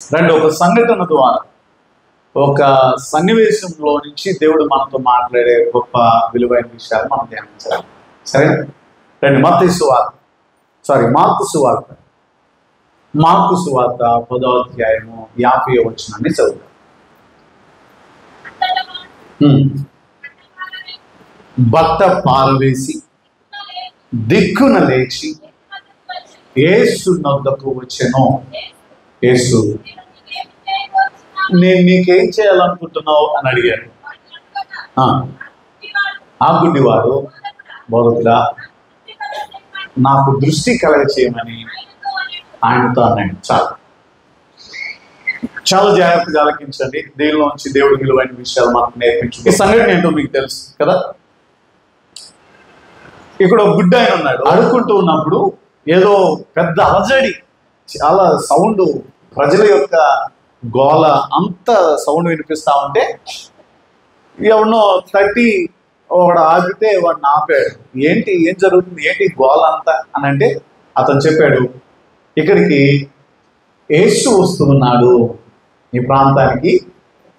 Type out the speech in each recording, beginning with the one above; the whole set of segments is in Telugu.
రెండు ఒక సంఘటన ద్వారా ఒక సన్నివేశంలో నుంచి దేవుడు మనతో మాట్లాడే గొప్ప విలువైన విషయాలు మనం ధ్యానించాలి. సరే, రెండు మార్కు సువార్త 10వ అధ్యాయము 50వ వచనాన్ని చదువుతాం. బట్ట పారవేసి దిక్కున లేచి యేసు నొద్దకు వచ్చెను. యేసు, నేను నీకేం చేయాలనుకుంటున్నావు అని అడిగాడు. ఆ గుడ్డివాడు, బోధకుడా నాకు దృష్టి కలగ చేయమని ఆయనతో అన్నాడు. చాలా జాగ్రత్తగా ఆలకించండి. దీనిలోంచి దేవుడు విలువైన విషయాలు మనకు నేర్పించు. ఈ సంఘటన ఏంటో మీకు తెలుసు కదా. ఇక్కడ ఒక గుడ్డ ఆయన ఉన్నాడు. అడుక్కుంటూ ఉన్నప్పుడు ఏదో పెద్ద అలజడి, చాలా సౌండ్, ప్రజల యొక్క గోల, అంత సౌండ్ వినిపిస్తా ఉంటే ఎవరినో తట్టి వాడు ఆగితే వాడిని ఆపాడు. ఏం జరుగుతుంది, ఏంటి గోల అంతా అని అంటే అతను చెప్పాడు, ఇక్కడికి యేసు వస్తున్నాడు, ఈ ప్రాంతానికి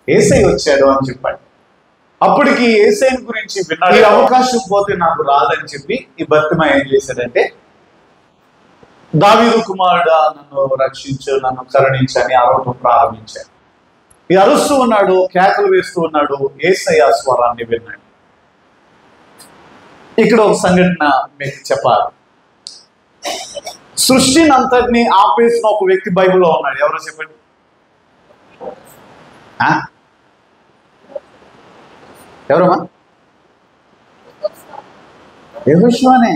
యేసయ్య వచ్చాడు అని చెప్పాడు. అప్పటికి యేసయ్యని గురించి విన్నాడు. ఈ అవకాశం పోతే నాకు రాదని చెప్పి ఈ బర్తిమయ్య ఏం చేశాడంటే, దావీదు కుమారుడా నన్ను రక్షించు, నన్ను కరుణించని అరవటం ప్రారంభించాడు. ఈ అరుస్తూ ఉన్నాడు, కేకలు వేస్తూ ఉన్నాడు. యేసయ్య స్వరాన్ని విన్నాడు. ఇక్కడ ఒక సంఘటన మీకు చెప్పాలి. సృష్టిని అంతటిని ఆపేసిన ఒక వ్యక్తి బైబిల్లో ఉన్నాడు. ఎవరో చెప్పండి. ఎవరమ్మా? యెహోషువనే.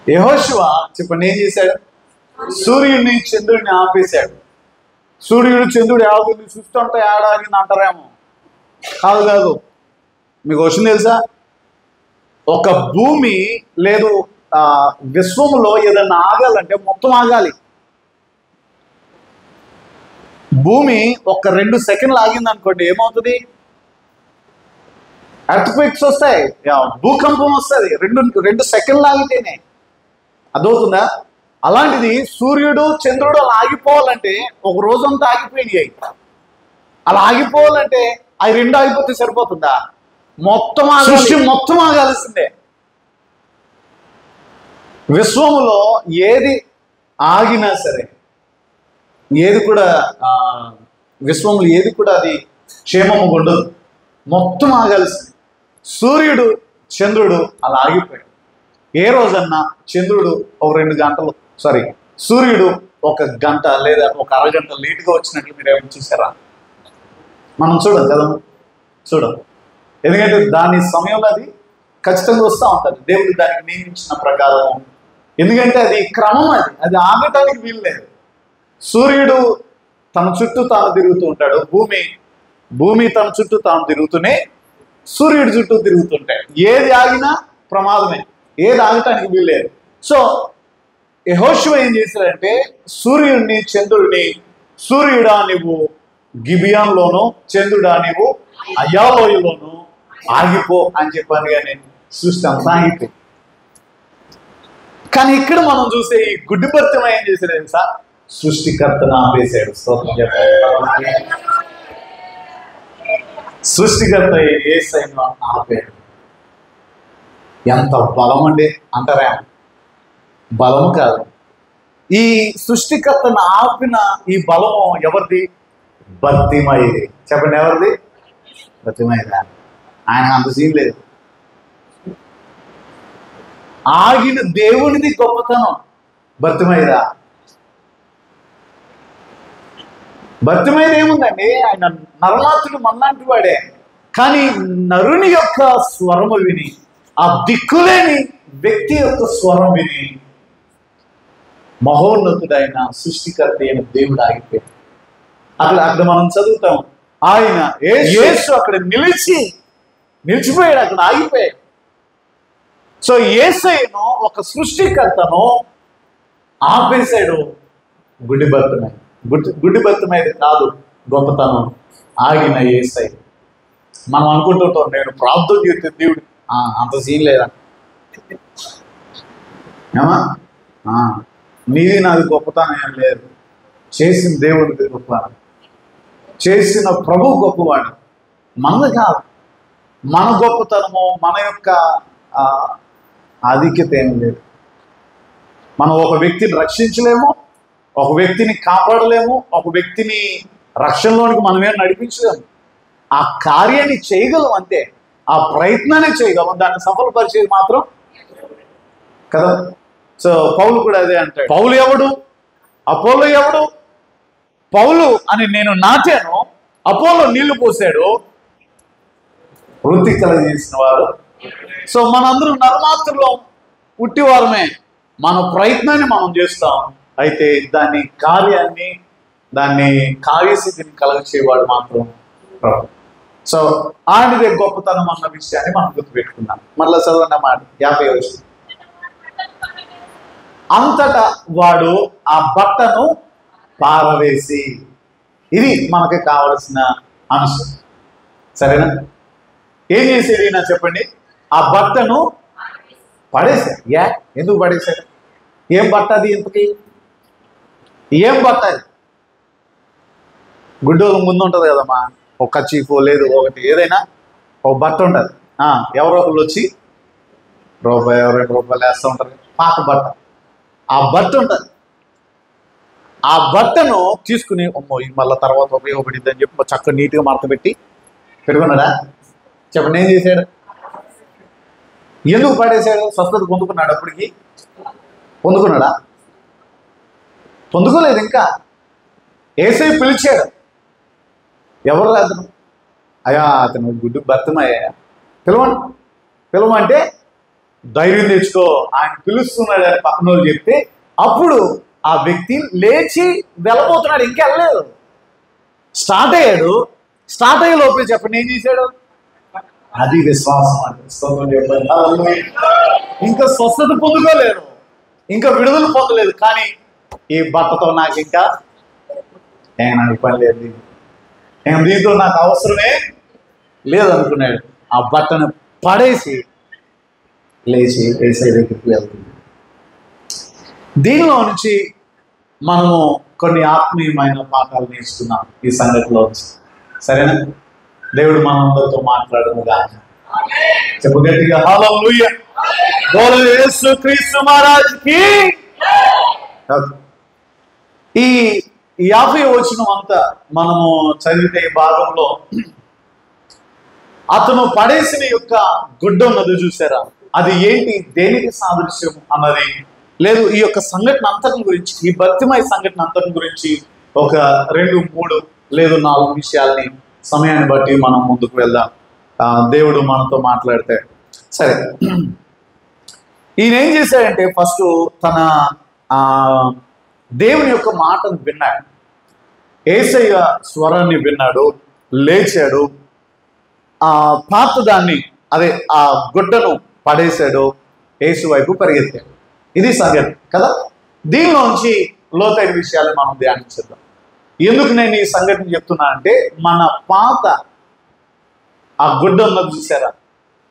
యెహోషువ చెప్పండి ఏం చేశాడు? సూర్యుడిని చంద్రుడిని ఆపేశాడు. సూర్యుడు చంద్రుడు ఆగుంది చూస్తుంటే ఆడాగింది అంటారేమో. కాదు. మీకు క్వశ్చన్ తెలుసా? ఒక భూమి లేదు విశ్వములో ఏదన్నా ఆగాలంటే మొత్తం ఆగాలి. భూమి ఒక 2 సెకండ్లు ఆగింది అనుకోండి, ఏమవుతుంది? ఎర్త్క్వేక్స్ వస్తాయి, భూకంపం వస్తుంది. 2 సెకండ్లు ఆగితేనే అదవుతుందా? అలాంటిది సూర్యుడు చంద్రుడు అలా ఆగిపోవాలంటే ఒక రోజంతా ఆగిపోయినాయి. అలా ఆగిపోవాలంటే అవి 2 ఆగిపోతే సరిపోతుందా? మొత్తం సృష్టి మొత్తం ఆగాల్సిందే. విశ్వములో ఏది ఆగినా సరే, ఏది కూడా విశ్వములు ఏది కూడా అది క్షేమము ఉండదు, మొత్తం ఆగాల్సింది. సూర్యుడు చంద్రుడు అలా ఆగిపోయాడు. ఏ రోజన్నా చంద్రుడు ఒక 2 గంటలు సూర్యుడు 1 గంట లేదా ఒక అరగంట లేటుగా వచ్చినట్లు మీరు ఏమైనా చూసారా? మనం చూడం కదా, చూడం. ఎందుకంటే దాని సమయంలో అది ఖచ్చితంగా వస్తూ ఉంటుంది, దేవుడు దానికి నియమించిన ప్రకారం. ఎందుకంటే అది క్రమం, అది ఆగటానికి వీలు లేదు. సూర్యుడు తన చుట్టూ తాను తిరుగుతూ ఉంటాడు, భూమి తన చుట్టూ తాను తిరుగుతూనే సూర్యుడి చుట్టూ తిరుగుతుంటాయి. ఏది ఆగినా ప్రమాదమే, ఏది ఆగటానికి వీలు లేదు. సో యెహోషువ ఏం చేశాడంటే, సూర్యుడిని చంద్రుడిని, సూర్యుడా నువ్వు గిబియాన్లోను, చంద్రుడా నువ్వు అయ్యాలోయలోను ఆగిపో అని చెప్పాను. కానీ సృష్టి అంతా ఆగిపోయి. కానీ ఇక్కడ మనం చూసే ఈ గుడ్డి బర్తిమయ్య ఏం చేశాడు తెలుసా? సృష్టికర్తను ఆపేశాడు. స్తోత్రం చెప్పండి. సృష్టికర్త యేసయ్యను ఆపాడు. ఎంత బలం అండి అంటారా? బలము కాదు, ఈ సృష్టికర్తను ఆపిన ఈ బలము ఎవరిది? బర్తిమయ్యది. చెప్పండి, ఎవరిది? బర్తిమయ్యదా? ఆయన అంత సీన్ లేదు. ఆగిన దేవునిది గొప్పతనం. బర్తిమయ్యదా? బర్తిమయ్యది ఏముందండి? ఆయన నరమాతుడు, మన్నాంటి వాడే. కానీ నరుని యొక్క స్వరము విని, ఆ దిక్కులేని వ్యక్తి యొక్క స్వరం విని మహోన్నతుడైన సృష్టికర్త అయిన దేవుడు ఆగిపోయాడు. అక్కడ మనం చదువుతాం, ఆయన యేసు అక్కడ నిలిచిపోయాడు, అక్కడ ఆగిపోయాడు. సో యేసయ్యను, ఒక సృష్టికర్తను ఆపేశాడు గుడ్డి బర్తిమయ్య. గుడ్డి బర్తిమయ్యది కాదు గొప్పతనం, ఆగిన యేసయ్య. మనం అనుకుంటుంటాం, నేను ప్రార్థన చేస్తే దేవుడు అంత సీన్ లేదా? ఏమా నీది నాది గొప్పతనం ఏం లేదు. చేసిన దేవుడు గొప్పవాడు, చేసిన ప్రభు గొప్పవాడు. మనది కాదు, మన గొప్పతనము, మన యొక్క ఆధిక్యత ఏం లేదు. మనం ఒక వ్యక్తిని రక్షించలేము, ఒక వ్యక్తిని కాపాడలేము, ఒక వ్యక్తిని రక్షణలోనికి మనమేం నడిపించలేము. ఆ కార్యాన్ని చేయగలం అంతే, ఆ ప్రయత్నాన్ని చేయగలం, దాన్ని సఫలపరిచేది మాత్రం కదా. సో పౌలు కూడా అదే అంటాడు. పౌలు ఎవడు, అపోలో ఎవడు? పౌలు అని నేను నాటాను, అపోలో నీళ్లు పోసాడు, వృత్తి కలగజేసిన వాడు. సో మనందరం నరమాత్రులో పుట్టివారమే, మన ప్రయత్నాన్ని మనం చేస్తాం, అయితే దాని కార్యాన్ని, దాన్ని కార్యసిద్ధిని కలగచేవాడు మాత్రం ప్రభు. సో ఆయనదే గొప్పతనం అన్న విషయాన్ని మనం గుర్తుపెట్టుకున్నాం. మళ్ళీ చదవండి మాట 50వ వచనం. అంతటా వాడు ఆ బట్టను పారవేసి, ఇది మనకి కావలసిన అంశం, సరేనా? ఏం చేసేది నా చెప్పండి? ఆ బట్టను పడేశాడు. ఎందుకు పడేశాడు? ఏం బట్ట అది? ఇంతకి ఏం బట్ట అది? గుడ్డోలు ముందు ఉంటుంది కదమ్మా, ఒక కచ్చీఫో లేదు ఒకటి ఏదైనా ఒక బట్ట ఉంటుంది. ఎవరో ఒకళ్ళు వచ్చి రూపాయి 2 రూపాయలు వేస్తూ ఉంటారు, పాత బట్ట. ఆ బట్ట ఉంటుంది, ఆ బట్టను తీసుకుని అమ్మో ఇది మళ్ళీ తర్వాత ఉపయోగపడింది అని చెప్పి చక్కగా నీట్గా మడత పెట్టుకున్నాడా? చెప్పండి, ఏం చేశాడు? ఎందుకు పడేశాడు? స్వస్థత పొందుకున్నాడు? అప్పటికి పొందుకున్నాడా? పొందుకోలేదు ఇంకా. యేసయ్య పిలిచాడు. ఎవరు అతను? అయ్యా అతను గుడ్డు భర్తమయ్యా, పిలవమంటే ధైర్యం తెచ్చుకో, ఆయన పిలుస్తున్నాడు అని పక్కన వాళ్ళు చెప్తే అప్పుడు ఆ వ్యక్తి లేచి వెళ్ళబోతున్నాడు, ఇంకా వెళ్ళలేదు, స్టార్ట్ అయ్యాడు. స్టార్ట్ అయ్యే లోపల చెప్పండి ఏం చేశాడు? అది విశ్వాసం అంటే. ఇంకా స్వస్థత పొందుకోలేదు, ఇంకా విడుదల పొందలేదు, కానీ ఈ బట్టతో నాకు ఇంకా నాకు పని లేదు, దీంతో నాకు అవసరమే లేదనుకున్నాడు. ఆ బట్టను పడేసి లేచి యేసయ్య దగ్గరికి వెళ్తుంది. దీనిలో నుంచి మనము కొన్ని ఆత్మీయమైన పాఠాలు నేర్చుకున్నాం ఈ సంగతిలో వచ్చి, సరేనా? దేవుడు మనందరితో మాట్లాడునుగా. చెప్పు గట్టిగా హల్లెలూయా, బోలో యేసుక్రీస్తు మహారాజుకి. ఈ 50వ వచనం అంతా మనము చదివితే ఈ భాగంలో అతను పడేసిన యొక్క గుడ్డ ఉన్నది చూసారా, అది ఏంటి, దేనికి సాదృశ్యం అన్నది లేదు. ఈ యొక్క సంఘటన అంతటి గురించి, ఈ భక్తిమయ సంఘటన అంతటి గురించి ఒక 2, 3 లేదు 4 విషయాల్ని సమయాన్ని బట్టి మనం ముందుకు వెళ్దాం. దేవుడు మనతో మాట్లాడితే సరే. ఈయన ఏం చేశాడంటే ఫస్ట్ తన దేవుని యొక్క మాటను విన్నాడు, యేసయ్య స్వరాన్ని విన్నాడు, లేచాడు, ఆ పాత దాన్ని అదే ఆ గుడ్డను పడేశాడు, యేసు వైపు పరిగెత్తాడు. ఇది సంగతి కదా. దీనిలోంచి లోతైన విషయాలు మనం ధ్యానించేద్దాం. ఎందుకు నేను ఈ సంఘటన చెప్తున్నా అంటే, మన పాత ఆ గుడ్డ ఉన్నది చూసారా,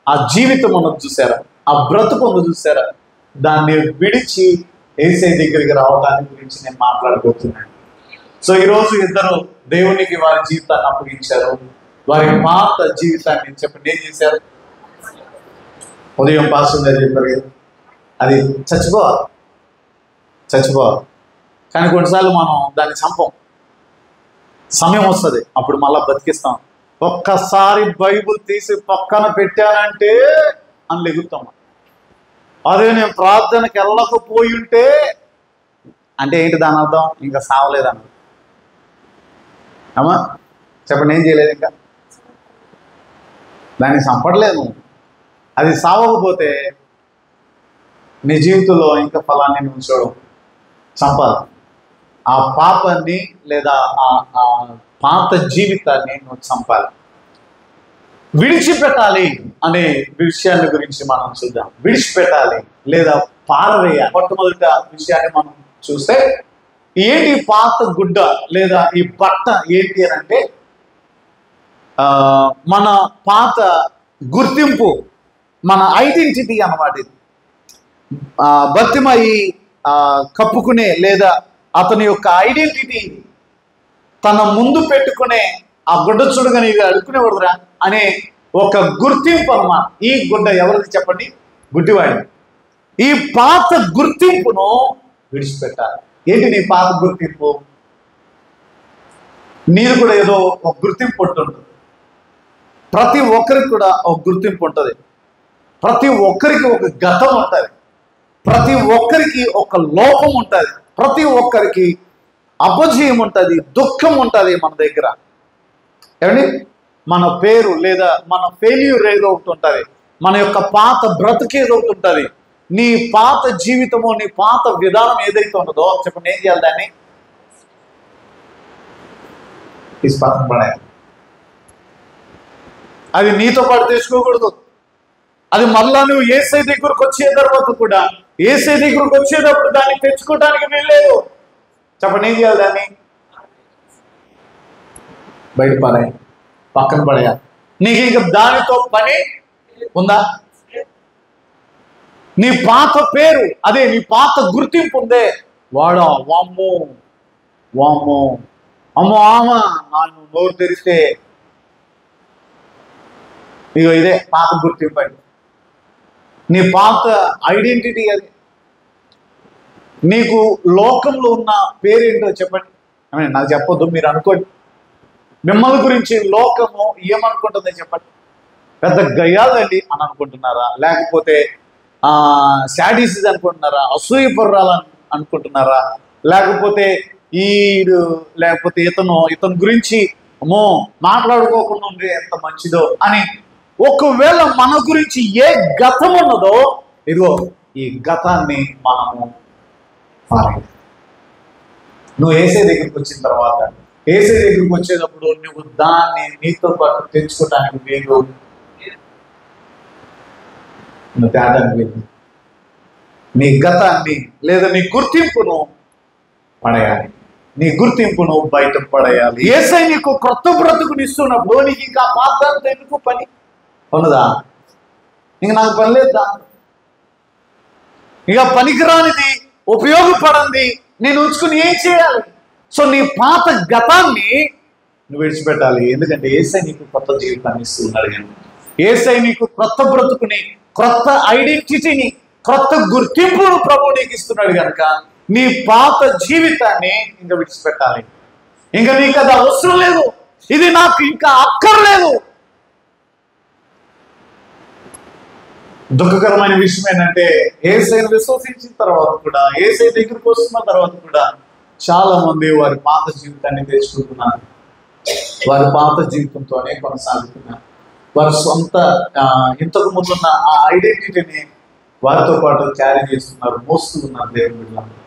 ఆ జీవితం ఉన్నది చూసారా, ఆ బ్రతుకు ఉన్నది చూసారా, దాన్ని విడిచి యేసయ్య దగ్గరికి రావడానికి గురించి నేను మాట్లాడబోతున్నాను. సో ఈరోజు ఇద్దరు దేవునికి వారి జీవితాన్ని అప్పగించారు. వారి పాత జీవితాన్ని చెప్పండి ఏం చేశారు? ఉదయం పాస్టర్ గారు చెప్పారు కదా, అది చచ్చిపోవాలి. కానీ కొన్నిసార్లు మనం దాన్ని చంపం, సమయం వస్తుంది అప్పుడు మళ్ళీ బతికిస్తాం. ఒక్కసారి బైబుల్ తీసి పక్కన పెట్టానంటే అని లెగుతాం. అదే నేను ప్రార్థనకి వెళ్ళకపోయి ఉంటే అంటే ఏంటి దాని అర్థం? ఇంకా సావలేదన్న. అమ్మా చెప్పండి, ఏం చేయలేదు, ఇంకా దాన్ని చంపట్లేదు. అది సావకపోతే నీ జీవితంలో ఇంకా ఫలాన్ని నువ్వు చూడవు, చంపాలి. ఆ పాపాన్ని లేదా ఆ పాత జీవితాన్ని నువ్వు చంపాలి, విడిచిపెట్టాలి అనే విషయాన్ని గురించి మనం చూద్దాం. విడిచిపెట్టాలి లేదా పారవేయాలి. మొట్టమొదటి విషయాన్ని మనం చూస్తే ఏంటి పాత గుడ్డ లేదా ఈ బట్ట ఏంటి అని అంటే, మన పాత గుర్తింపు, మన ఐడెంటిటీ అన్నమాట. ఇది భర్తిమై కప్పుకునే లేదా అతని యొక్క ఐడెంటిటీ తన ముందు పెట్టుకునే ఆ గుడ్డ చూడగానే ఇది అడుక్కునేవాడురా అనే ఒక గుర్తింపు అన్నమాట. ఈ గుడ్డ ఎవరిది చెప్పండి? గుడ్డివాడి. ఈ పాత గుర్తింపును విడిచిపెట్టాలి. ఏంటి నీ పాత గుర్తింపు? నీది కూడా ఏదో ఒక గుర్తింపు ఉంటుంది. ప్రతి ఒక్కరికి కూడా ఒక గుర్తింపు ఉంటుంది. ప్రతి ఒక్కరికి ఒక గతం ఉంటుంది. ప్రతి ఒక్కరికి ఒక లోపం ఉంటుంది. ప్రతి ఒక్కరికి అపజయం ఉంటుంది, దుఃఖం ఉంటుంది మన దగ్గర. ఏమండి, మన పేరు లేదా మన ఫెయిల్యూర్ ఏదో ఒకటి ఉంటుంది. మన యొక్క పాత బ్రతుకు ఏదో ఒకటి ఉంటుంది. నీ పాత జీవితము, నీ పాత విధానం ఏదైతే ఉన్నదో చెప్పండి, ఏం చేయాలి? దాన్ని తీసి పక్కన పడేయాలి. అది నీతో పాటు తెచ్చుకోకూడదు. అది మళ్ళా నువ్వు యేసయ్య దగ్గరకు వచ్చే తర్వాత కూడా, యేసయ్య దగ్గరకు వచ్చేటప్పుడు దాన్ని తెచ్చుకోవడానికి వీల్లేదు. చెప్పండి, ఏం చేయాలి? దాన్ని బయట పడేయాలి, పక్కన పడేయాలి. నీకు ఇంకా దానితో పని ఉందా? నీ పాత పేరు, అదే నీ పాత గుర్తింపు ఉందే, వాడా, వామ్మో వామ్మో, అమ్మో ఆమా నువ్వు నోరు తెరిస్తే ఇగో ఇదే పాత గుర్తింపు అండి. నీ పాత ఐడెంటిటీ అది. నీకు లోకంలో ఉన్న పేరేంటో చెప్పండి. నాకు చెప్పొద్దు, మీరు అనుకోండి. మిమ్మల్ని గురించి లోకము ఏమనుకుంటుంది చెప్పండి? పెద్ద గయ్యాలండి అని అనుకుంటున్నారా? లేకపోతే శాడిస్ట్ అనుకుంటున్నారా? అసూయపర్రాలని అనుకుంటున్నారా? లేకపోతే లేకపోతే ఇతను గురించి అమ్మో మాట్లాడుకోకుండా ఉంటే ఎంత మంచిదో అని. ఒకవేళ మన గురించి ఏ గతం ఉన్నదో, ఇదిగో ఈ గతాన్ని మనము నువ్వు యేసయ్య దగ్గరికి వచ్చిన తర్వాత, యేసయ్య దగ్గరికి వచ్చేటప్పుడు నువ్వు దాన్ని నీతో పాటు తెచ్చుకోవడానికి వీలు, నువ్వు తేడానికి వీలు. నీ గతాన్ని లేదా నీ గుర్తింపును పడేయాలి. నీ గుర్తింపును బయట పడేయాలి. యేసయ్య నీకు క్రొత్త బ్రతుకునిస్తున్నప్పుడు నీకు ఇంకా పాదాలతో ఎందుకు పని ఉన్నదా? ఇంక నాకు పని లేదా? ఇక పనికిరానిది, ఉపయోగపడంది నేను ఉంచుకుని ఏం చేయాలి? సో నీ పాత గతాన్ని నువ్వు విడిచిపెట్టాలి. ఎందుకంటే యేసయ్య నీకు కొత్త జీవితాన్ని ఇస్తున్నాడు. యేసయ్య నీకు క్రొత్త బ్రతుకుని, క్రొత్త ఐడెంటిటీని, క్రొత్త గుర్తింపును ప్రభువు నీకు ఇస్తున్నాడు కనుక నీ పాత జీవితాన్ని ఇంకా విడిచిపెట్టాలి. ఇంకా నీకు అది అవసరం లేదు, ఇది నాకు ఇంకా అక్కర్లేదు. దుఃఖకరమైన విషయం ఏంటంటే, యేసయ్యను విశ్వసించిన తర్వాత కూడా, యేసయ్య దగ్గరికి వస్తున్న తర్వాత కూడా చాలా మంది వారి పాత జీవితాన్ని తెచ్చుకుంటున్నారు. వారి పాత జీవితంతోనే కొనసాగుతున్నారు. వారి సొంత ఇంతకు ముందున్న ఆ ఐడెంటిటీని వారితో పాటు క్యారీ చేస్తున్నారు, మోస్తూ ఉన్నారు. దేవుని బిడ్డలు,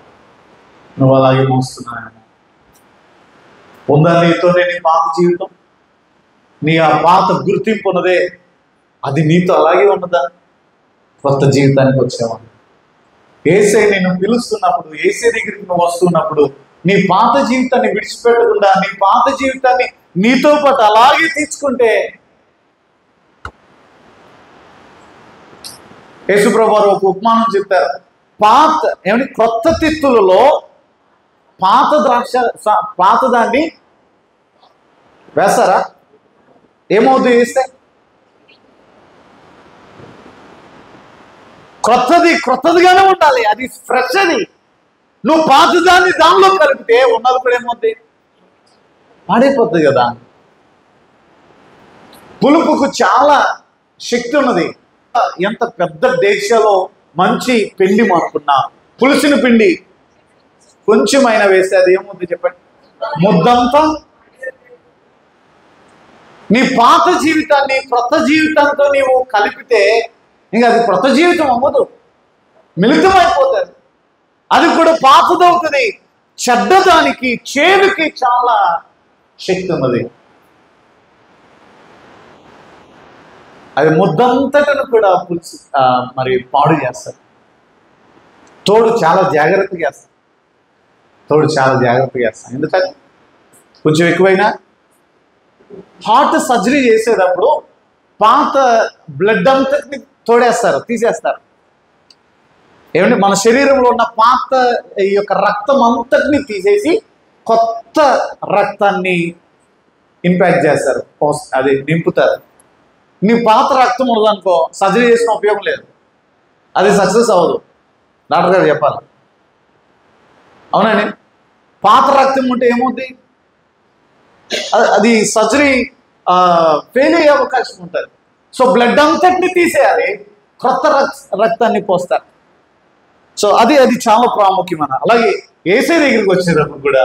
నువ్వు అలాగే మోస్తున్నాను. ఉందా నీతోనే నీ పాత జీవితం? నీ ఆ పాత గుర్తింపు ఉన్నదే, అది నీతో అలాగే ఉన్నదా? కొత్త జీవితానికి వచ్చావా? యేసయ్య నిన్ను పిలుస్తున్నప్పుడు, యేసయ్య దగ్గరికి నువ్వు వస్తున్నప్పుడు నీ పాత జీవితాన్ని విడిచిపెట్టకుండా, నీ పాత జీవితాన్ని నీతో పాటు అలాగే తీసుకుంటే, యేసుప్రభువు వారు ఒక ఉపమానం చెప్తారు. ఏమంటే కొత్త తిత్తులలో పాత దాన్ని వేస్తారా? ఏమవుతుంది వేస్తే? క్రొత్తదిగానే ఉండాలి, అది ఫ్రెష్. అది నువ్వు పాతదాన్ని దానిలో కలిపితే ఉన్నది కూడా ఏమవుతుంది? పాడైపోతుంది కదా. పులుపుకు చాలా శక్తి ఉన్నది. ఎంత పెద్ద డేక్షలో మంచి పిండి మానుకున్నా, పులుసుని పిండి కొంచెం అయినా వేస్తే అది ఏమవుతుంది చెప్పండి? ముద్దంతా. నీ పాత జీవితాన్ని క్రొత్త జీవితంతో నీవు కలిపితే ఇంకా అది క్రొత్త జీవితం అవ్వదు, మిళితమైపోతుంది. అది కూడా పాతదవుతుంది. చెడ్డదానికి, చేదుకి చాలా శక్తి ఉన్నది. అది ముద్దంతటను కూడా పులుసు మరి పాడు చేస్తారు. తోడు చాలా జాగ్రత్తగా చేస్తాం. ఎందుకంటే కొంచెం ఎక్కువైనా హార్ట్ సర్జరీ చేసేటప్పుడు పాత బ్లడ్ అంతటిని తోడేస్తారు, తీసేస్తారు. ఏమంటే మన శరీరంలో ఉన్న పాత ఈ యొక్క రక్తం అంతటిని తీసేసి కొత్త రక్తాన్ని ఇంపాక్ట్ చేస్తారు, అది నింపుతారు. నీ పాత రక్తం ఉన్నదనుకో సర్జరీ చేసిన ఉపయోగం లేదు, అది సక్సెస్ అవ్వదు. డాక్టర్ గారు చెప్పాలి, అవునండి. పాత రక్తం ఉంటే ఏమవుతుంది, అది సర్జరీ ఫెయిల్ అయ్యే అవకాశం ఉంటుంది. సో బ్లడ్ అంతటిని తీసేయాలి, కొత్త రక్తాన్ని పోస్తారు. సో అది చాలా ప్రాముఖ్యమైన. అలాగే యేసయ్య దగ్గరికి వచ్చేటప్పుడు కూడా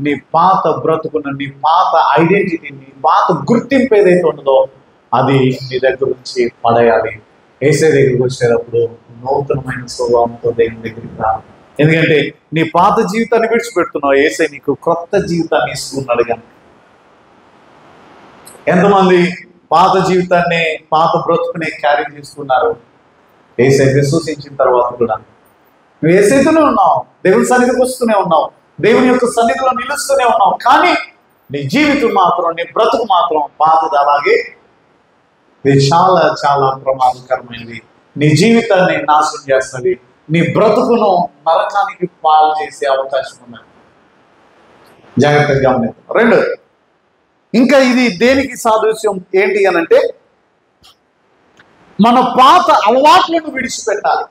నీ పాత బ్రతుకున్న, నీ పాత ఐడెంటిటీ, నీ పాత గుర్తింపు ఏదైతే ఉన్నదో అది నీ దగ్గర నుంచి పడేయాలి. యేసయ్య దగ్గరికి వచ్చేటప్పుడు నూతనమైన స్వభావంతో దేవుని దగ్గరికి రావాలి. ఎందుకంటే నీ పాత జీవితాన్ని విడిచిపెడుతున్నావు, యేసయ్య నీకు క్రొత్త జీవితాన్ని ఇస్తున్నాడు. కనుక ఎంతమంది పాత జీవితాన్ని, పాత బ్రతుకుని క్యారీ చేస్తున్నారు? యేసయ్య విశ్వసించిన తర్వాత కూడా నువ్వు యేసయ్యతోనే ఉన్నావు, దేవుని సన్నిధికి వస్తూనే ఉన్నావు, దేవుని యొక్క సన్నిధిలో నిలుస్తూనే ఉన్నావు. కానీ నీ జీవితం మాత్రం, నీ బ్రతుకు మాత్రం పాతది. అలాగే ఇది చాలా చాలా ప్రమాదకరమైనది. నీ జీవితాన్ని నాశనం చేస్తుంది, నీ బ్రతుకును నరకానికి పాలు చేసే అవకాశం ఉన్నది. జాగ్రత్తగా గమనించు. రెండు, ఇంకా ఇది దేనికి సాదృశ్యం ఏంటి అని అంటే, మన పాత అలవాట్లను విడిచిపెట్టాలి.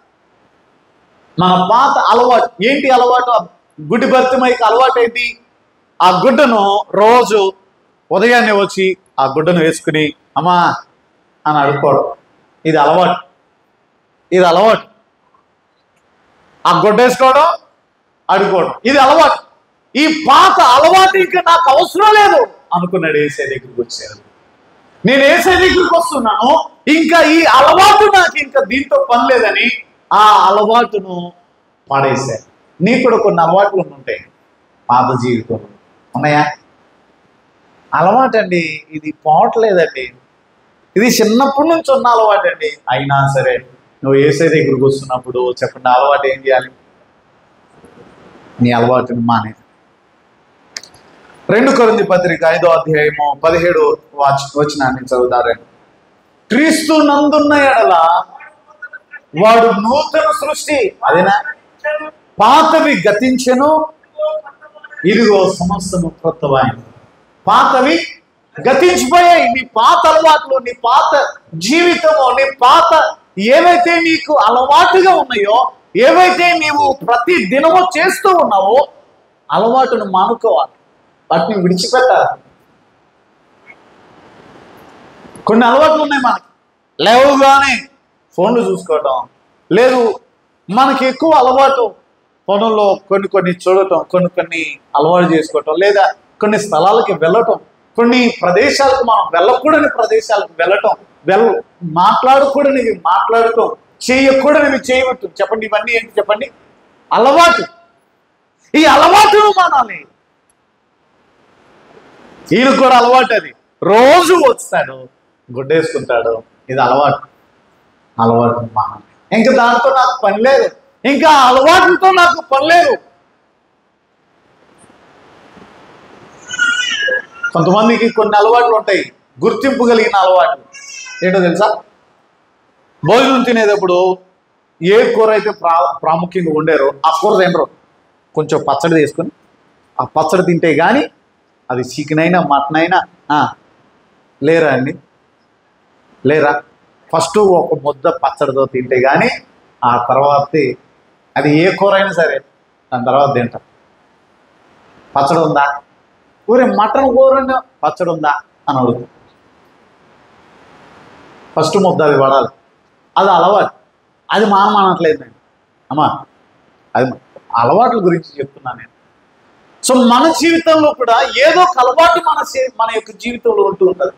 మన పాత అలవాటు ఏంటి? అలవాటు గుడ్డి భర్తమైకి అలవాటు ఏంటి? ఆ గుడ్డను రోజు ఉదయాన్నే వచ్చి ఆ గుడ్డను వేసుకుని అమ్మా అని అడుక్కోవడం, ఇది అలవాటు. ఇది అలవాటు. ఆ గుడ్డ వేసుకోవడం, అడుక్కోవడం, ఇది అలవాటు. ఈ పాత అలవాటు ఇంకా నాకు అవసరం లేదు అనుకున్నాడు. యేసయ్య దగ్గరికి వచ్చాడు. నేను యేసయ్య దగ్గరికి వస్తున్నాను, ఇంకా ఈ అలవాటు నాకు ఇంకా దీంతో పని లేదని ఆ అలవాటును పాడేశాడు. నీకు కూడా కొన్ని అలవాట్లు ఉంటాయి పాత జీవితంలో, ఉన్నాయా? అలవాటు అండి, ఇది పోవట్లేదండి, ఇది చిన్నప్పటి నుంచి ఉన్న అలవాటు అండి. అయినా సరే నువ్వు యేసయ్య దగ్గరికి వస్తున్నప్పుడు చెప్పండి, అలవాటు ఏం చేయాలి? నీ అలవాటుని మానే. 2 కొరింథీ పత్రిక 5వ అధ్యాయము 17వ వచనాన్ని చదువుతారండి. క్రీస్తు నందున్న ఎడల వాడు నూతన సృష్టి, అదేనా? పాతవి గతించెను, ఇదిగో సమస్తము క్రొత్తవాయెను. పాతవి గతించిపోయాయి. నీ పాత అలవాట్లు, నీ పాత జీవితము, నీ పాత ఏవైతే నీకు అలవాటుగా ఉన్నాయో, ఏవైతే నీవు ప్రతి దినము చేస్తూ ఉన్నావో అలవాటును మానుకోవాలి, వాటిని విడిచిపెట్టాలి. కొన్ని అలవాట్లు ఉన్నాయి మనకి. లేవుగానే ఫోన్లు చూసుకోవటం లేదు, మనకి ఎక్కువ అలవాటు ఫోన్లో కొన్ని చూడటం, కొన్ని అలవాటు చేసుకోవటం, లేదా కొన్ని స్థలాలకి వెళ్ళటం, కొన్ని ప్రదేశాలకు మనం వెళ్ళకూడని ప్రదేశాలకు వెళ్ళటం, మాట్లాడకూడనివి మాట్లాడటం, చేయకూడనివి చేయవటం. చెప్పండి, ఇవన్నీ ఏంటి చెప్పండి? అలవాటు. ఈ అలవాటును మానాలి. ఈయన కూడా అలవాటు. అది రోజు వస్తాడు, గుడ్డేసుకుంటాడు, ఇది అలవాటు. అలవాటు మానాలి. ఇంకా దాంతో నాకు పని లేదు, ఇంకా అలవాటుతో నాకు పని లేదు. కొంతమందికి కొన్ని అలవాట్లు ఉంటాయి, గుర్తింపు కలిగిన అలవాట్లు. ఏంటో తెలుసా? భోజనం తినేటప్పుడు ఏ కూర అయితే ప్రాముఖ్యంగా వండారో ఆ కూర తినరు, కొంచెం పచ్చడి తీసుకొని ఆ పచ్చడి తింటే కానీ అది చికెన్ అయినా మటన్ అయినా లేరా అండి, లేరా? ఫస్ట్ ఒక ముద్ద పచ్చడితో తింటే కానీ ఆ తర్వాత అది ఏ కూర అయినా సరే దాని తర్వాత తింటాం. పచ్చడి ఉందా? ఊరే మటన్ కూర పచ్చడి ఉందా అని అడుగుతాం. ఫస్ట్ ముద్ద అది పడాలి. అది అలవాటు. అది మానట్లేదండి అమ్మా, అది అలవాట్ల గురించి చెప్తున్నాను నేను. సో మన జీవితంలో కూడా ఏదో ఒక అలవాటు మన యొక్క జీవితంలో ఉంటూ ఉంటుంది.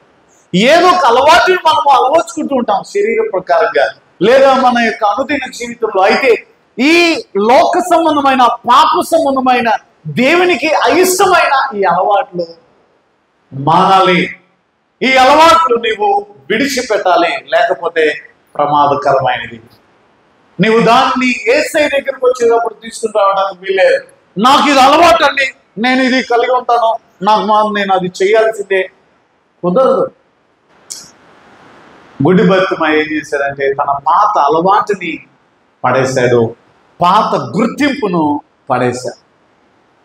ఏదో ఒక అలవాటుని మనము అలవర్చుకుంటూ ఉంటాం శరీర ప్రకారంగా, లేదా మన యొక్క అనుదిన జీవితంలో. అయితే ఈ లోక సంబంధమైన, పాప సంబంధమైన, దేవునికి అయిష్టమైన ఈ అలవాట్లు మానాలి. ఈ అలవాట్లు నీవు విడిచిపెట్టాలి, లేకపోతే ప్రమాదకరమైనది. నీవు దాన్ని యేసయ్య దగ్గరికి వచ్చేటప్పుడు తీసుకుని రావడానికి వీల్లేదు. నాకు ఇది అలవాటు అండి, నేను ఇది కలిగి ఉంటాను, నేను అది చేయాల్సిందే, కుదరదు. గుడ్డి భర్తమై ఏం చేశాడంటే తన పాత అలవాటుని పడేశాడు. పాత గుర్తింపును పడేశారు.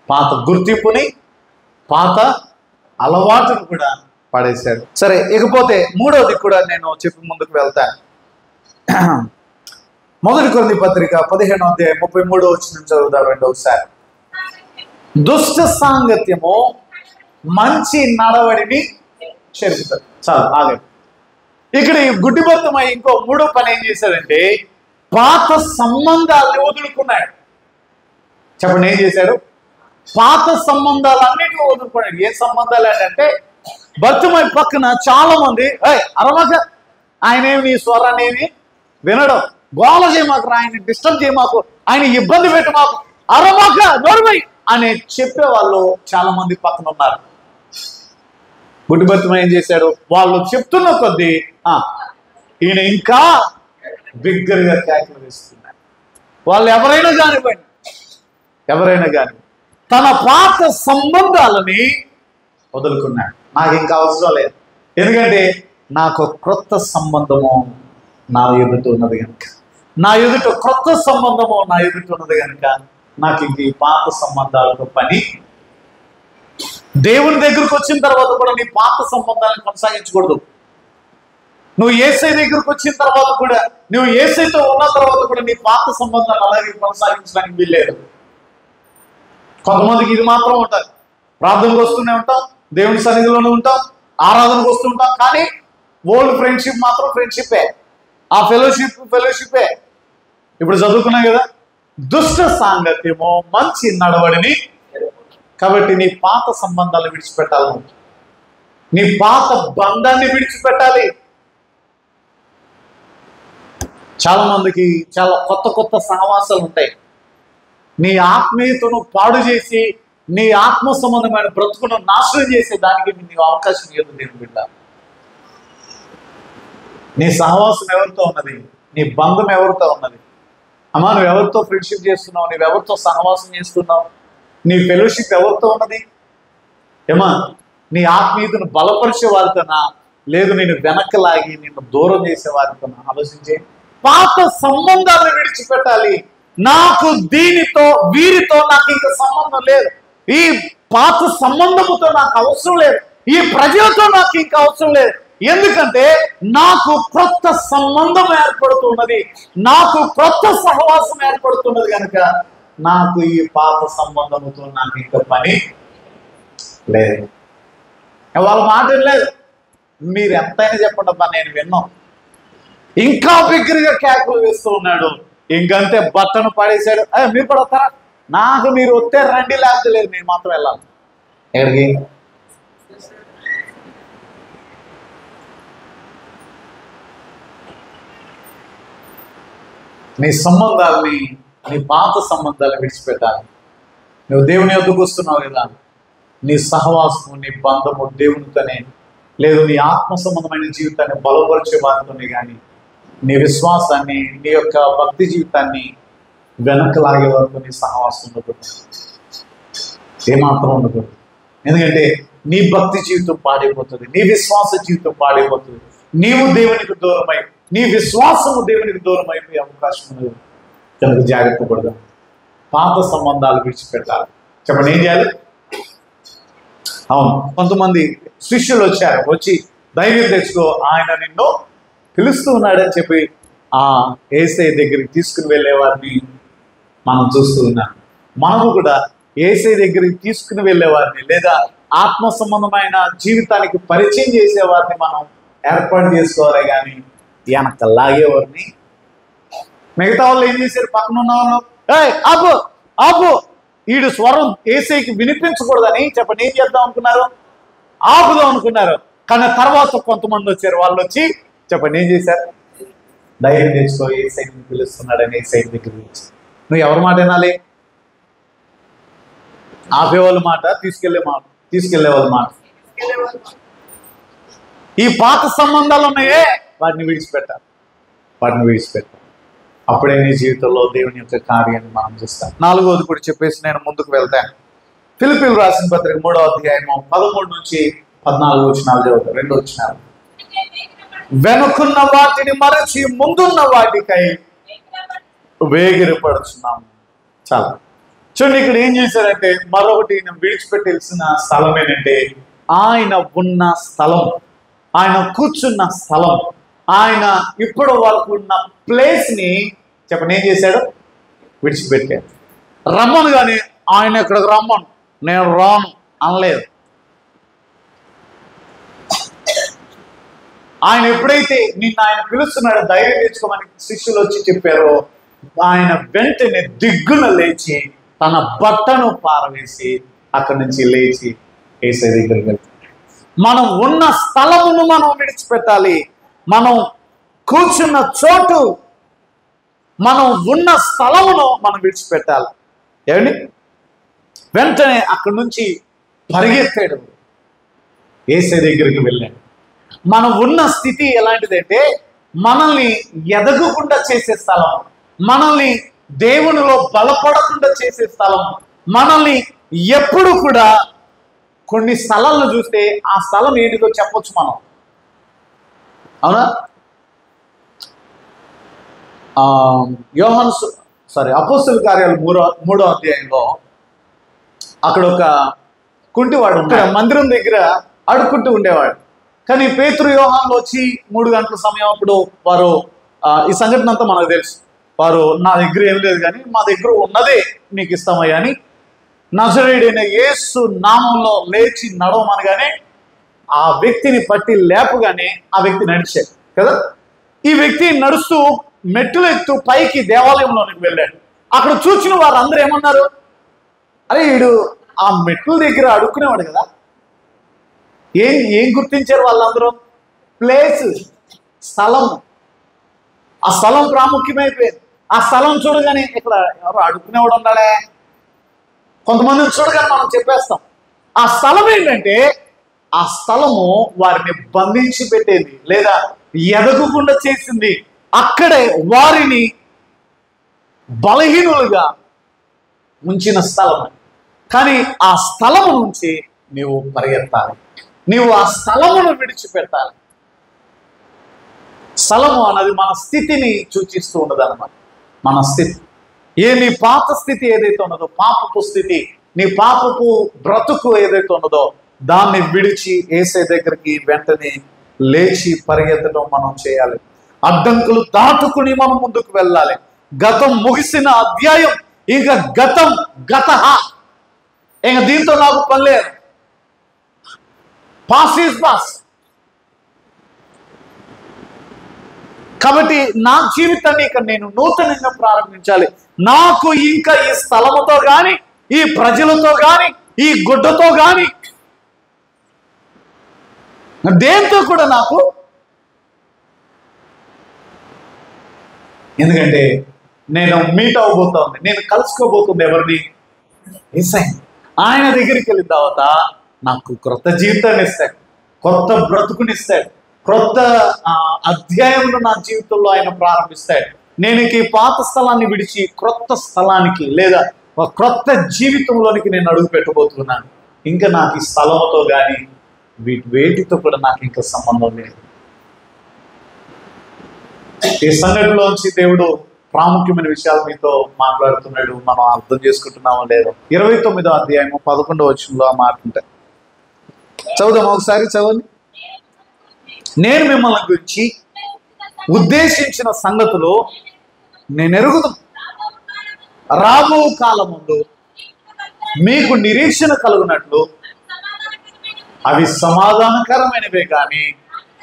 పాత గుర్తింపుని, పాత అలవాటును కూడా పడేశాడు. సరే, ఇకపోతే మూడవది కూడా నేను చెప్పి ముందుకు వెళ్తాను. 1 కొరింథీ పత్రిక 15వ అధ్యాయం 33వ వచనం చదువుదాం రెండవసారి. దుష్ట సాంగత్యము మంచి నడవడిని చెరుపుతారు. చాలు, ఆగండి. ఇక్కడ ఈ గుడ్డిబత్తమై ఇంకో మూడో పని ఏం చేశాడంటే పాత సంబంధాలను వదులుకున్నాడు. చెప్పండి, ఏం చేశాడు? పాత సంబంధాలన్నిటిని వదులుకున్నాడు. ఏ సంబంధాలు అంటే బర్తమై పక్కన చాలా మంది అరవక ఆయనేమి నీ స్వరాన్ని ఏమి వినడం, గోల చేయమాకు, ఆయన డిస్టర్బ్ చేయమాకు, ఆయన ఇబ్బంది పెట్టమాకు, అరవక నోరుమై అని చెప్పేవాళ్ళు చాలా మంది పక్కన ఉన్నారు. గుడ్డిబత్తమ ఏం చేశాడు? వాళ్ళు చెప్తున్న కొద్దీ ఈయన ఇంకా బిగ్గరగా కేకలు వేస్తున్నారు. వాళ్ళు ఎవరైనా కానివ్వండి, ఎవరైనా కానీ తన పాత సంబంధాలని వదులుకున్నాడు. నాకు ఇంకా అవసరం లేదు, ఎందుకంటే నాకు క్రొత్త సంబంధము నా ఎదుట ఉన్నది కనుక, నా ఎదుట క్రొత్త సంబంధము నా ఎదుట ఉన్నది కనుక నాకు ఇంక ఈ పాత సంబంధాలతో పని. దేవుని దగ్గరకు వచ్చిన తర్వాత కూడా నీ పాత సంబంధాలను కొనసాగించకూడదు. నువ్వు యేసై దగ్గరకు వచ్చిన తర్వాత కూడా, నువ్వు యేసైతో ఉన్న తర్వాత కూడా నీ పాత సంబంధాలు అలాగే కొనసాగించడానికి వీల్లేదు. కొంతమందికి ఇది మాత్రం ఉంటుంది, ప్రార్థనకు వస్తూనే ఉంటాం, దేవుని సన్నిధిలోనే ఉంటాం, ఆరాధనకు వస్తూ ఉంటాం, కానీ ఓల్డ్ ఫ్రెండ్షిప్ మాత్రం ఫ్రెండ్షిప్పే, ఆ ఫెలోషిప్పే. ఇప్పుడు చదువుకున్నాం కదా, దుష్ట సాంగత్యము మంచి నడవడిని. కాబట్టి నీ పాత సంబంధాలు విడిచిపెట్టాలి, నీ పాత బంధాన్ని విడిచిపెట్టాలి. చాలా మందికి చాలా కొత్త కొత్త సహవాసాలు ఉంటాయి. నీ ఆత్మీయతను పాడు చేసి నీ ఆత్మ సంబంధమైన బ్రతుకును నాశనం చేసే దానికి నీకు అవకాశం లేదు. నేను బిడ్డ, నీ సహవాసం ఎవరితో ఉన్నది? నీ బంధం ఎవరితో ఉన్నది? అమ్మా, నువ్వు ఎవరితో ఫ్రెండ్షిప్ చేస్తున్నావు? నువ్వు ఎవరితో సహవాసం చేస్తున్నావు? నీ ఫెలోషిప్ ఎవరితో ఉన్నది? ఏమా, నీ ఆత్మీయతను బలపరిచే వారితోనా, లేదు నేను వెనక్కి లాగి నిన్ను దూరం చేసే వారితోనా? ఆలోచించే. పాత సంబంధాలను విడిచిపెట్టాలి. నాకు దీనితో వీరితో నాకు ఇంకా సంబంధం లేదు, ఈ పాత సంబంధముతో నాకు అవసరం లేదు, ఈ ప్రజలతో నాకు ఇంకా అవసరం లేదు. ఎందుకంటే నాకు క్రొత్త సంబంధం ఏర్పడుతున్నది, నాకు క్రొత్త సహవాసం ఏర్పడుతున్నది కనుక నాకు ఈ పాత సంబంధముతో నాకు ఇంకా పని లేదు. వాళ్ళ మాట లేదు. మీరు ఎంతైనా చెప్పండి అబ్బా, నేను విన్నాం. ఇంకా బిగ్గరగా కేకలు వేస్తూ ఉన్నాడు. ఇంకంతే, బట్టను పడేశాడు. మీరు కూడా వస్తారా? నాకు మీరు వస్తే రండి, లేకపోతే లేదు, నేను మాత్రం వెళ్ళాలి. ఎక్కడికి? నీ సంబంధాలని, నీ పాత సంబంధాలను విడిచిపెట్టాలి. నువ్వు దేవుని యొద్దకు వస్తున్నావు కదా, నీ సహవాసము, నీ బంధము దేవునితోనే, లేదు నీ ఆత్మ సంబంధమైన జీవితాన్ని బలపరిచే వారితోనే కానీ నీ విశ్వాసాన్ని, నీ యొక్క భక్తి జీవితాన్ని వెనక్కి లాగే వరకు నీ సహవాసం ఉండకూడదు, ఏమాత్రం ఉండకూడదు. ఎందుకంటే నీ భక్తి జీవితం పాడైపోతుంది, నీ విశ్వాస జీవితం పాడైపోతుంది. నీవు దేవునికి దూరమై, నీ విశ్వాసము దేవునికి దూరం అయిపోయే అవకాశం ఉన్నది కనుక జాగ్రత్త పడదాం. పాత సంబంధాలు విడిచిపెట్టాలి. చెప్పండి, ఏం చేయాలి? అవును, కొంతమంది శిష్యులు వచ్చారు, వచ్చి ధైర్యం తెచ్చుకో, ఆయన నిన్ను పిలుస్తూ ఉన్నాడని చెప్పి యేసయ్య దగ్గరికి తీసుకుని వెళ్ళే వారిని మనం చూస్తూ ఉన్నాం. మనము కూడా యేసయ్య దగ్గరికి తీసుకుని వెళ్ళే వారిని, లేదా ఆత్మ సంబంధమైన జీవితానికి పరిచయం చేసేవారిని మనం ఏర్పాటు చేసుకోవాలి. కానీ వెనక లాగేవారిని, మిగతా వాళ్ళు ఏం చేశారు? పక్కన ఉన్న వాళ్ళు ఆపు ఆపు, వీడు స్వరం యేసయ్యకి వినిపించకూడదని చెప్పండి ఏం చేద్దాం అనుకున్నారు? ఆపుదాం అనుకున్నారు. కానీ తర్వాత కొంతమంది వచ్చారు, వాళ్ళు వచ్చి చెప్పండి ఏం చేశారు? ధైర్యం తెచ్చుకో, యేసయ్యని పిలుస్తున్నాడని యేసయ్య దగ్గర వచ్చి. నువ్వు ఎవరి మాట వినాలి? ఆపేవాళ్ళ మాట, తీసుకెళ్లే వాళ్ళ మాట. ఈ పాత సంబంధాలు ఉన్నాయే, వాటిని విడిచిపెట్టాలి. అప్పుడే నీ జీవితంలో దేవుని యొక్క కార్యాన్ని మనం చూస్తాం. 4వది కూడా చెప్పేసి నేను ముందుకు వెళ్తాను. ఫిలిప్పీయులకు రాసిన పత్రిక 3వ అధ్యాయము 13 నుంచి 14 వచనాలు చదువుతారు. 2 వచనాలు. వెనుకున్న వాటిని మరచి ముందున్న వాటికై వేగిరపడుచున్నాము. చాలా చూడండి, ఇక్కడ ఏం చేశారంటే మరొకటి విడిచిపెట్టాల్సిన స్థలం ఏంటంటే ఆయన ఉన్న స్థలం, ఆయన కూర్చున్న స్థలం, ఆయన ఇప్పుడు వరకు ఉన్న ప్లేస్ని చెప్పండి ఏం చేశాడు? విడిచిపెట్టాడు. రమ్మను కానీ ఆయన ఇక్కడికి రమ్మను, నేను రాను అనలేదు. ఆయన ఎప్పుడైతే నిన్ను ఆయన పిలుస్తున్నాడో ధైర్యం తెచ్చుకోమని శిష్యులు వచ్చి చెప్పారో ఆయన వెంటనే దిగ్గున లేచి తన బట్టను పారవేసి అక్కడి నుంచి లేచి యేసయ్య దగ్గరికి వెళ్తాడు. మనం ఉన్న స్థలమును మనం విడిచిపెట్టాలి. మనం కూర్చున్న చోటు, మనం ఉన్న స్థలమును మనం విడిచిపెట్టాలి. ఏమండి? వెంటనే అక్కడి నుంచి పరిగెత్తాడు, యేసయ్య దగ్గరికి వెళ్ళాడు. మనం ఉన్న స్థితి ఎలాంటిదంటే మనల్ని ఎదగకుండా చేసే స్థలం, మనల్ని దేవునిలో బలపడకుండా చేసే స్థలం, మనల్ని ఎప్పుడు కూడా కొన్ని స్థలాలను చూస్తే ఆ స్థలం ఏంటిదో చెప్పొచ్చు మనం, అవునా? అపోస్తలుల కార్యాలు 3వ అధ్యాయంలో అక్కడ ఒక కుంటివాడు ఉంటాడు, మందిరం దగ్గర అడుక్కుంటూ ఉండేవాడు. కానీ పేతురు యోహాన్లు వచ్చి 3 గంటల సమయం అప్పుడు వారు ఈ సంఘటన అంతా మనకు తెలుసు. వారు నా దగ్గర ఏం లేదు కానీ మా దగ్గర ఉన్నదే నీకు ఇస్తామయ్యా అని నజరేయుడైన యేసు నామంలో లేచి నడవమనగానే ఆ వ్యక్తిని పట్టి లేపగానే ఆ వ్యక్తి నడిచాడు కదా. ఈ వ్యక్తి నడుస్తూ మెట్లు ఎక్కుతూ పైకి దేవాలయంలోనికి వెళ్ళాడు. అక్కడ చూసిన వారందరూ ఏమన్నారు? అరే వీడు ఆ మెట్ల దగ్గర అడుక్కునేవాడు కదా. ఏం గుర్తించారు వాళ్ళందరూ? ప్లేస్, స్థలం. ఆ స్థలం ప్రాముఖ్యమైపోయింది. ఆ స్థలం చూడగానే ఇక్కడ ఎవరు అడుక్కునేవాడు ఉన్నాడే, కొంతమందిని చూడగానే మనం చెప్పేస్తాం. ఆ స్థలం ఏంటంటే ఆ స్థలము వారిని బంధించి పెట్టేది లేదా ఎదగకుండా చేసింది. అక్కడే వారిని బలహీనులుగా ఉంచిన స్థలం. కానీ ఆ స్థలము నుంచి నీవు పరిగెత్తాలి, నీవు ఆ స్థలమును విడిచిపెట్టాలి. స్థలము అన్నది మన స్థితిని సూచిస్తూ ఉండదు అన్నమాట. మన స్థితి నీ పాత స్థితి ఏదైతే ఉన్నదో, పాపపు స్థితి, నీ పాపపు బ్రతుకు ఏదైతే ఉన్నదో దాన్ని విడిచి యేసయ్య దగ్గరికి వెంటనే లేచి పరిగెత్తడం మనం చేయాలి. అడ్డంకులు దాటుకుని మనం ముందుకు వెళ్ళాలి. గతం ముగిసిన అధ్యాయం, ఇంకా గతం గతః, ఇంకా దీంతో నాకు పని లేదు. Pass is pass. కాబట్టి నా జీవితాన్ని ఇక నేను నూతనంగా ప్రారంభించాలి. నాకు ఇంకా ఈ స్థలముతో కానీ, ఈ ప్రజలతో కానీ, ఈ గుడ్డతో కానీ, దేంతో కూడా నాకు, ఎందుకంటే నేను మీట్ అవ్వబోతోంది, నేను కలుసుకోబోతుంది ఎవరిని? యేసయ్య. ఆయన దగ్గరికి వెళ్ళిన తర్వాత నాకు క్రొత్త జీవితాన్ని ఇస్తాడు, కొత్త బ్రతుకునిస్తాడు, క్రొత్త అధ్యాయంలో నా జీవితంలో ఆయన ప్రారంభిస్తాడు. నేను ఈ పాత స్థలాన్ని విడిచి క్రొత్త స్థలానికి లేదా క్రొత్త జీవితంలోనికి నేను అడుగు పెట్టబోతున్నాను. ఇంకా నాకు ఈ స్థలంతో కానీ వేటితో కూడా నాకు ఇంకా సంబంధం లేదు. ఈ సంఘటనలోంచి దేవుడు ప్రాముఖ్యమైన విషయాలు మీతో మాట్లాడుతున్నాడు. మనం అర్థం చేసుకుంటున్నామో లేదో. 29వ అధ్యాయము 11వ వచనంలో ఆ మాట ఉంటాయి. చదువుదాం ఒకసారి, చదవండి. నేను మిమ్మల్ని గురించి ఉద్దేశించిన సంగతులు నేను ఎరుగుదాం, రాబో కాలం ముందు మీకు నిరీక్షణ కలుగునట్లు అవి సమాధానకరమైనవే కానీ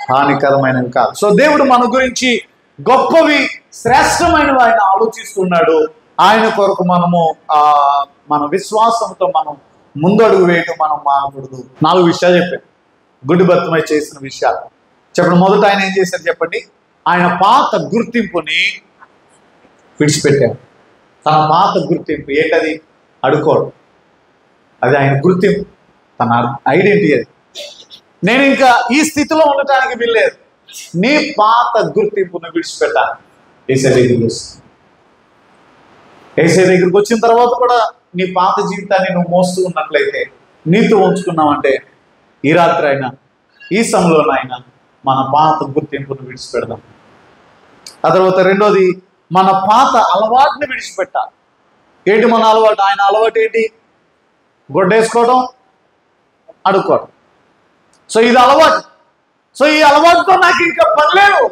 హానికరమైనవి కాదు. సో దేవుడు మన గురించి గొప్పవి, శ్రేష్టమైనవి ఆయన ఆలోచిస్తున్నాడు. ఆయన కొరకు మనము మన విశ్వాసంతో మనం ముందడుగు వేయటం మనం మానకూడదు. 4 విషయాలు చెప్పాను, గుడ్డి భర్తమై చేసిన విషయాలు చెప్పండి. మొదట ఆయన ఏం చేశారు చెప్పండి? ఆయన పాత గుర్తింపుని విడిచిపెట్టాడు. తన పాత గుర్తింపు ఏంటది? అడుకోవడం. అది ఆయన గుర్తింపు, తన ఐడెంటిటీ. అది నేను ఇంకా ఈ స్థితిలో ఉండటానికి వీల్లేదు. నీ పాత గుర్తింపును విడిచిపెట్టాలి. యేసయ్య దగ్గరికి వస్తుంది. యేసయ్య దగ్గరికి వచ్చిన తర్వాత కూడా నీ పాత జీవితాన్ని నువ్వు మోస్తూ ఉన్నట్లయితే, నీతో ఉంచుకున్నావంటే, ఈ రాత్రి అయినా ఈ సమయంలోనైనా మన పాత గుర్తింపును విడిచిపెడదాం. ఆ తర్వాత రెండోది, మన పాత అలవాటుని విడిచిపెట్టాలి. ఏంటి మన అలవాటు? ఆయన అలవాటు ఏంటి? గొడ్డేసుకోవడం, అడుక్కోవడం. సో ఇది అలవాటు. సో ఈ అలవాటుతో నాకు ఇంకా పని లేదు,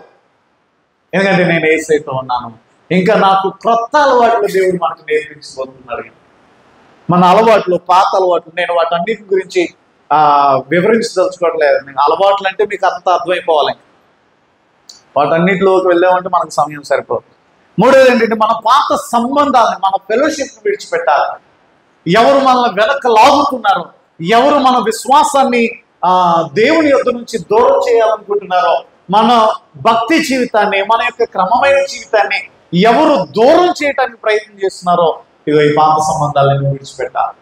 ఎందుకంటే నేను యేసయ్యతో ఉన్నాను. ఇంకా నాకు క్రొత్త అలవాట్లు దేవుడు మనకు నేర్పించబోతున్నాడు. మన అలవాట్లు, పాత అలవాట్లు, నేను వాటన్నిటి గురించి వివరించదలుచుకోవట్లేదు. మీకు అలవాట్లు అంటే మీకు అంతా అర్థమైపోవాలి. వాటన్నిటిలోకి వెళ్ళామంటే మనకు సమయం సరిపోదు. మూడోది ఏంటంటే మన పాత సంబంధాలని, మన ఫెలోషిప్ని విడిచిపెట్టాలి. ఎవరు మనల్ని వెనక లాగుతున్నారో, ఎవరు మన విశ్వాసాన్ని దేవుని యొద్ద నుంచి దూరం చేయాలనుకుంటున్నారో, మన భక్తి జీవితాన్ని, మన యొక్క క్రమమైన జీవితాన్ని ఎవరు దూరం చేయడానికి ప్రయత్నం చేస్తున్నారో, ఇగో ఈ పాత సంబంధాలను విడిచిపెట్టాలి.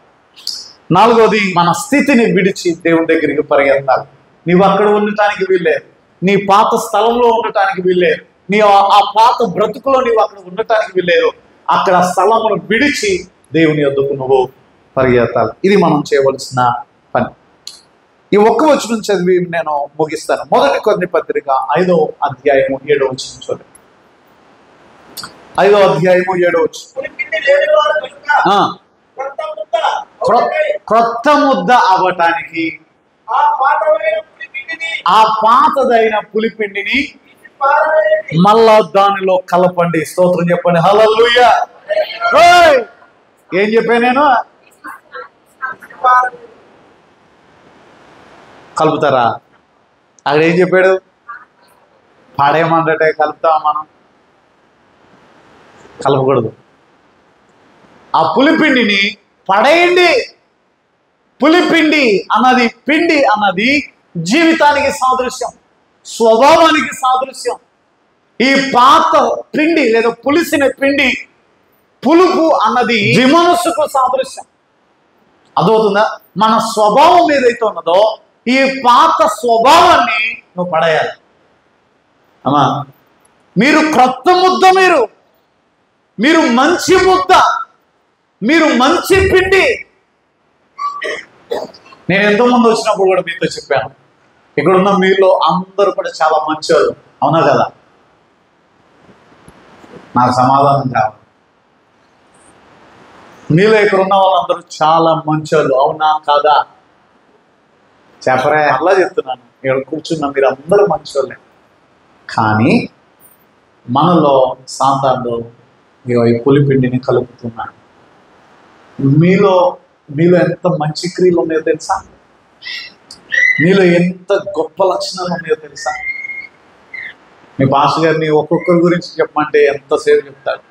నాలుగోది మన స్థితిని విడిచి దేవుని దగ్గరికి పరిగెత్తాలి. నీవు అక్కడ ఉండటానికి వీల్లేదు, నీ పాత స్థలంలో ఉండటానికి వీల్లేదు, నీ ఆ పాత బ్రతుకులో నీవు అక్కడ ఉండటానికి వీల్లేదు. అక్కడ స్థలమును విడిచి దేవుని యొద్దకు నువ్వు పరిగెత్తాలి. ఇది మనం చేయవలసిన పని. ఈ ఒక్క వచనం చదివి నేను ముగిస్తాను. మొదటి కొరింథీ పత్రిక 5వ అధ్యాయము 7వ వచనం చూడండి. 5వ అధ్యాయము 7వ వచనం. క్రొత్త ముద్ద అవ్వటానికి ఆ పాతదైన పులిపిండిని మళ్ళా దానిలో కలపండి. స్తోత్రం చెప్పండి. హల్లెలూయా. ఏం చెప్పాను నేను? కలుపుతారా? అక్కడ ఏం చెప్పాడు? పాడేయమంటే కలుపుతామా మనం? కలపకూడదు. ఆ పులిపిండిని పడేయండి. పులిపిండి అన్నది, పిండి అన్నది జీవితానికి సాదృశ్యం, స్వభావానికి సాదృశ్యం. ఈ పాత పిండి లేదా పులిసిన పిండి, పులుపు అన్నది విమనస్సుకు సాదృశ్యం. అదవుతుందా? మన స్వభావం ఏదైతే ఉన్నదో ఈ పాత స్వభావాన్ని నువ్వు పడేయాలి. అమ్మా, మీరు క్రొత్త ముద్ద, మీరు మంచి ముద్ద, మీరు మంచి పిండి. నేను ఎంతోమంది వచ్చినప్పుడు కూడా మీతో చెప్పాను, ఇక్కడున్న మీలో అందరూ కూడా చాలా మంచివాళ్ళు, అవునా కదా? నాకు సమాధానం కావాలి. మీలో ఇక్కడ ఉన్న వాళ్ళందరూ చాలా మంచివాళ్ళు, అవునా కాదా? చెప్పరే? అలా చెప్తున్నాను. ఇక్కడ కూర్చున్న మీరు అందరూ మంచివాళ్ళే. కానీ మనలో సాతానుడు ఈ పులిపిండిని కలుపుతున్నాడు. మీలో ఎంత మంచి క్రియలు ఉన్నాయో తెలుసా? మీలో ఎంత గొప్ప లక్షణాలు ఉన్నాయో తెలుసా? మీ పాస్టర్ గారిని ఒక్కొక్కరి గురించి చెప్పమంటే ఎంతసేపు చెప్తాడు,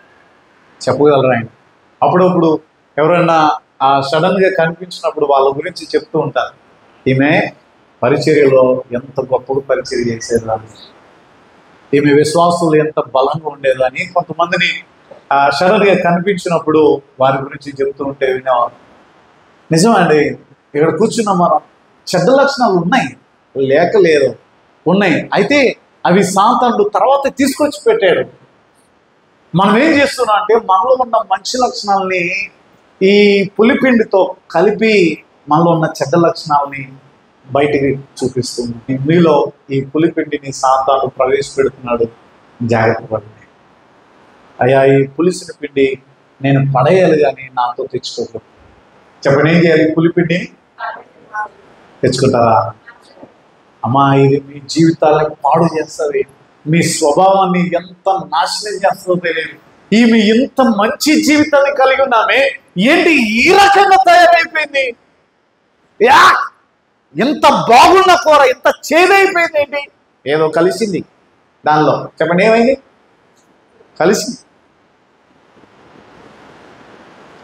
చెప్పగలరా ఆయన? అప్పుడప్పుడు ఎవరైనా సడన్గా కనిపించినప్పుడు వాళ్ళ గురించి చెప్తూ ఉంటారు, ఈమె పరిచర్యలో ఎంత గొప్పగా పరిచర్య చేసేదాన్ని, ఈమె విశ్వాసులు ఎంత బలంగా ఉండేదని కొంతమందిని సడన్గా కనిపించినప్పుడు వారి గురించి చెప్తూ ఉంటే వినేవారు. నిజమండి, ఇక్కడ కూర్చున్న మనం చెడ్డ లక్షణాలు ఉన్నాయి, లేకలేదు, ఉన్నాయి. అయితే అవి సాతానుడు తర్వాత తీసుకొచ్చి పెట్టాడు. మనం ఏం చేస్తున్నాం అంటే మనలో ఉన్న మంచి లక్షణాలని ఈ పులిపిండితో కలిపి మనలో ఉన్న చెడ్డ లక్షణాలని బయటికి చూపిస్తుంది. మీలో ఈ పులిపిండిని సాతానుడు ప్రవేశపెడుతున్నాడు. జాగ్రత్త పడండి. అయ్యా, ఈ పులిసిన పిండి నేను పడేయాలి కానీ నాతో తెచ్చుకోకూడదు. చెప్పండి, ఏం చేయాలి? పులిపిండి తెచ్చుకుంటారా? అమ్మా, ఇది మీ జీవితాలను పాడు చేస్తుంది, మీ స్వభావాన్ని ఎంత నాశనం చేస్తుందో తెలియదు. ఈమె ఇంత మంచి జీవితాన్ని కలిగి ఉన్నామే, ఏంటి ఈ రకంగా తయారైపోయింది? ఎంత బాగున్న కూర ఎంత చేదైపోయింది ఏంటి? ఏదో కలిసింది దానిలో. చెప్పండి, ఏమైంది? కలిసింది.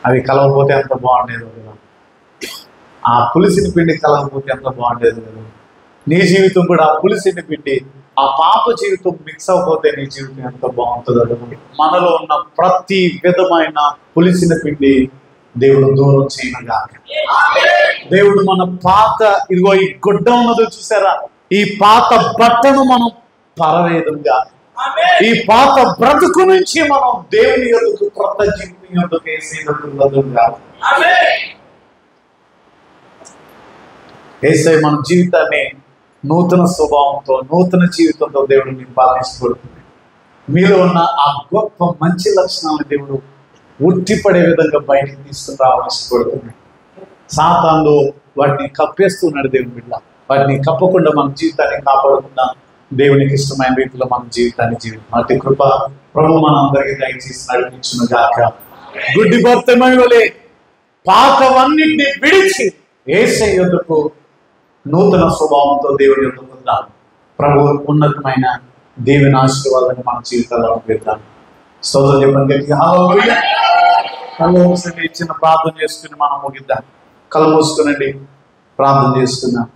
అది కలవకపోతే ఎంత బాగుండేది కదా. ఆ పులిసిన పిండి కలవకపోతే ఎంత బాగుండేది కదా. నీ జీవితం కూడా ఆ పులిసిన పిండి, ఆ పాప జీవితం మిక్స్ అవ్వకపోతే నీ జీవితం ఎంత బాగుంటుందో. మనలో ఉన్న ప్రతి విధమైన పులిసిన పిండి దేవుడు దూరం చేయనుగా. దేవుడు మన పాత, ఇదిగో ఈ గుడ్డ ఉన్నదో చూసారా, ఈ పాత బట్టను మనం పరవేదంగా, ఈ పాత బ్రతుకు నుంచి మనం దేవుని యొద్దకు, క్రొత్త జీవితం యొద్దకు వేసేటట్టుగా యేసయ్య మన జీవితాన్ని నూతన స్వభావంతో, నూతన జీవితంతో దేవుడు నింపాలని ఇష్టపడుతుంది. మీలో ఉన్న ఆ గొప్ప మంచి లక్షణాలను దేవుడు ఉట్టిపడే విధంగా బయటికి తీసుకుని రావాల్సి పడుతున్నాడు. సాతానులో వాటిని కప్పేస్తున్నాడు దేవుని బిడ్డ. వాటిని కప్పకుండా మన జీవితాన్ని కాపాడకుండా దేవునికి ఇష్టమైన రీతిలో మన జీవితాన్ని జీవితం అతి కృప ప్రభు మన అందరికీ దయచేసి నడిపించును గాక. గుడ్డి భర్తమై వలె పాతవన్నిటిని విడిచి యేసయ్య యొద్దకు నూతన స్వభావంతో దేవుని యొద్దకు ఉందాం. ప్రభు ఉన్నతమైన దేవుని ఆశీర్వాదాన్ని మన జీవితాల్లో పెడతాం. స్తోత్రం చెప్పండి. హల్లెలూయా. కళ్ళు మూసుకొని చిన్న ప్రార్థన చేసుకుని మనం ముగిద్దాం. కళ్ళు మూసుకునండి, ప్రార్థన చేసుకుందాం.